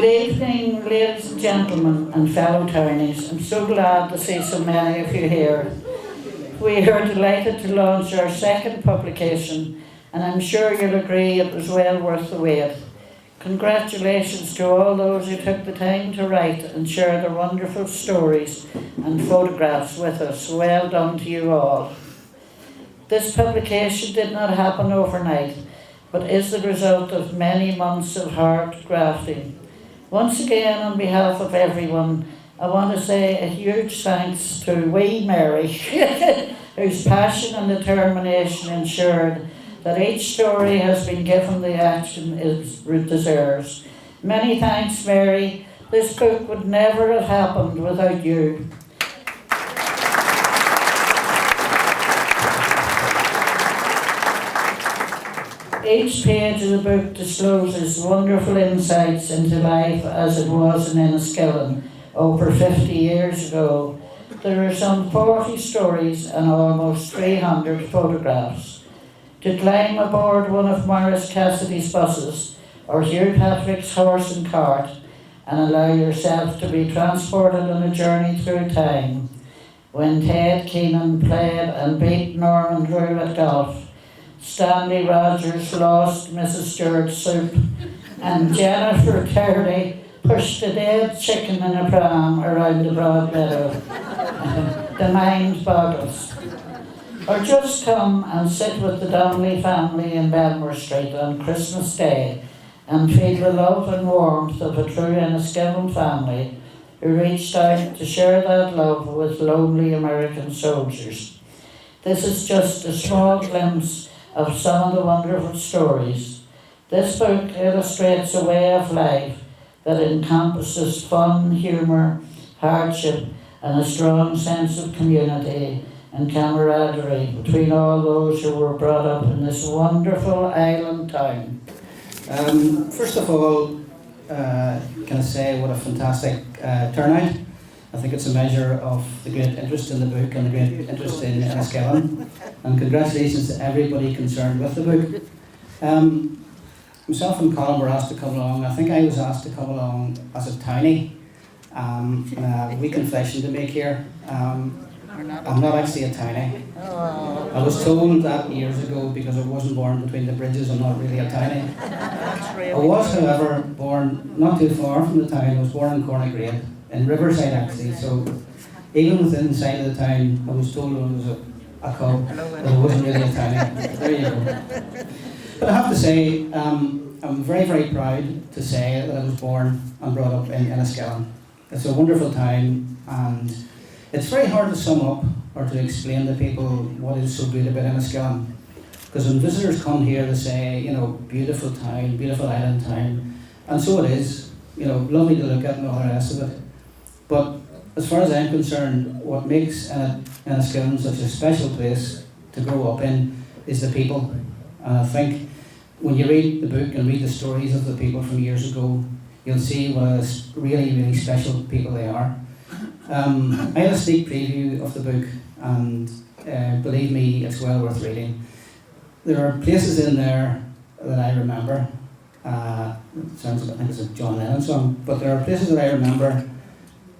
Good evening, ladies and gentlemen and fellow townies. I'm so glad to see so many of you here. We are delighted to launch our second publication, and I'm sure you'll agree it was well worth the wait. Congratulations to all those who took the time to write and share their wonderful stories and photographs with us. Well done to you all. This publication did not happen overnight, but is the result of many months of hard grafting. Once again, on behalf of everyone, I want to say a huge thanks to wee Mary, whose passion and determination ensured that each story has been given the action it deserves. Many thanks, Mary. This book would never have happened without you. Each page of the book discloses wonderful insights into life as it was in Enniskillen over 50 years ago. There are some 40 stories and almost 300 photographs. To climb aboard one of Morris Cassidy's buses or Hugh Patrick's horse and cart and allow yourself to be transported on a journey through time. When Ted Keenan played and beat Norman Drew at golf, Stanley Rogers lost Mrs. Stewart's soup, and Jennifer Terry pushed a dead chicken in a pram around the broad meadow. The mind boggles. Or just come and sit with the Donnelly family in Belmore Street on Christmas Day and feel the love and warmth of a true Enniskillen family who reached out to share that love with lonely American soldiers. This is just a small glimpse of some of the wonderful stories. This book illustrates a way of life that encompasses fun, humour, hardship, and a strong sense of community and camaraderie between all those who were brought up in this wonderful island town. First of all, can I say what a fantastic turnout. I think it's a measure of the great interest in the book and the great interest in Enniskillen. And congratulations to everybody concerned with the book. Myself and Colin were asked to come along. I think I was asked to come along as a townie. Wee confession to make here. I'm not actually a townie. I was told that years ago because I wasn't born between the bridges. I'm not really a townie. I was, however, born not too far from the town. I was born in Cornagrade, in Riverside actually. So even within the side of the town, I was told I was a cub, but I wasn't really a townie. There you go. But I have to say, I'm very, very proud to say that I was born and brought up in Enniskillen. It's a wonderful town, and it's very hard to sum up or to explain to people what is so good about Enniskillen. Because when visitors come here to say, you know, beautiful town, beautiful island town, and so it is, you know, lovely to look at and all the rest of it. But as far as I'm concerned, what makes Enniskillen such a special place to grow up in is the people. And I think when you read the book and read the stories of the people from years ago, you'll see what a really, really special people they are. I had a sneak preview of the book, and believe me, it's well worth reading. There are places in there that I remember. It sounds, I think it's a John Lennon song, but there are places that I remember,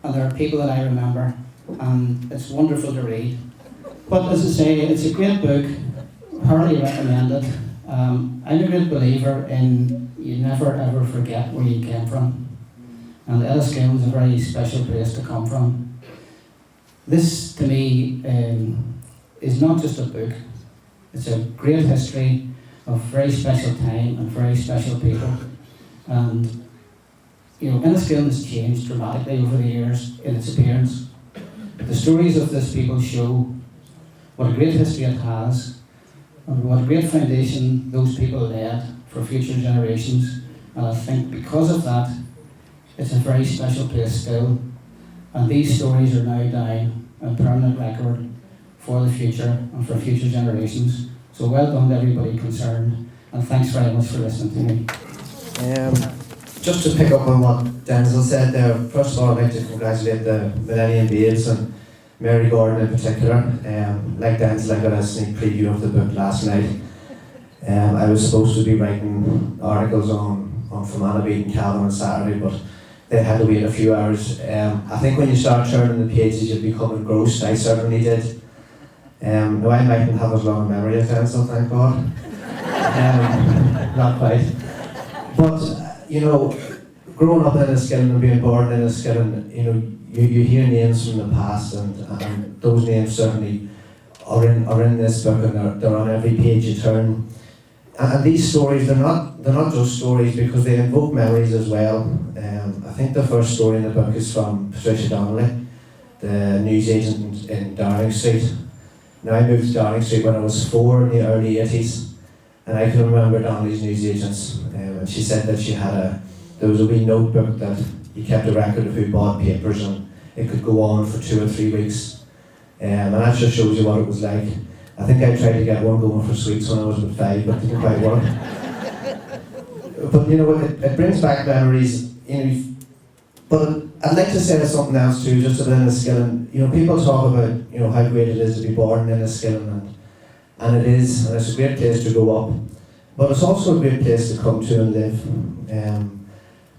and there are people that I remember, and it's wonderful to read. But as I say, it's a great book, highly recommended. I'm a great believer in you never ever forget where you came from. And Enniskillen is a very special place to come from. This, to me, is not just a book. It's a great history of very special time and very special people. And, you know, Enniskillen has changed dramatically over the years in its appearance. The stories of this people show what a great history it has and what a great foundation those people laid for future generations. And I think because of that, it's a very special place still, and these stories are now down on permanent record for the future and for future generations. So well done to everybody concerned, and thanks very much for listening to me. Just to pick up on what Denzel said there, first of all I'd like to congratulate the Millennium Babes and Mary Gordon in particular. Like Denzel, I got a sneak preview of the book last night. I was supposed to be writing articles on Fermanagh beating Calvin on Saturday, but they had to wait a few hours. I think when you start turning the pages, you become engrossed. I certainly did. Now I mightn't have as long a memory as Denzel, thank God. Not quite. But, you know, growing up in Enniskillen and being born in Enniskillen, you know, you hear names from the past, and those names certainly are in this book, and they're on every page you turn. And these stories, they're not just stories, because they invoke memories as well. I think the first story in the book is from Patricia Donnelly, the news agent in Downing Street. Now, I moved to Downing Street when I was 4 in the early 80s, and I can remember Donnelly's news agents, and she said that there was a wee notebook that you kept a record of who bought papers, and it could go on for 2 or 3 weeks. And that just shows you what it was like. I think I tried to get one going for sweets when I was about 5, but it didn't quite work. But you know, it brings back memories, you know. But I'd like to say something else too, just about Enniskillen. You know, people talk about, you know, how great it is to be born in Enniskillen, and it is, and it's a great place to grow up. But it's also a great place to come to and live.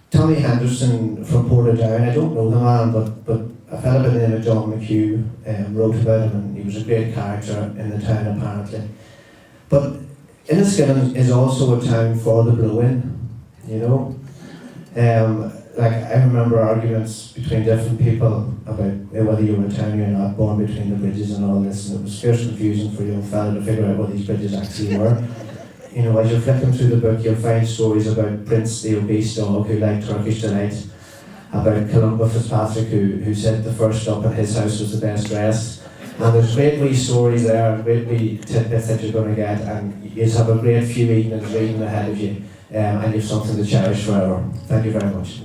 Tommy Henderson from Portadown, I don't know the man, but a fellow by the name of John McHugh wrote about him, and he was a great character in the town apparently. But Enniskillen is also a town for the blow-in, you know. Like, I remember arguments between different people about whether you were a townie or not, born between the bridges and all this, and it was fierce confusing for a young fella to figure out what these bridges actually were. You know, as you're flicking through the book, you'll find stories about Prince, the obese dog who liked Turkish delight, about Columba Fitzpatrick who said the first up in his house was the best dressed. And there's great wee stories there, great wee tidbits that you're going to get, and you'll have a great few evenings reading ahead of you, and you've something to cherish forever. Thank you very much.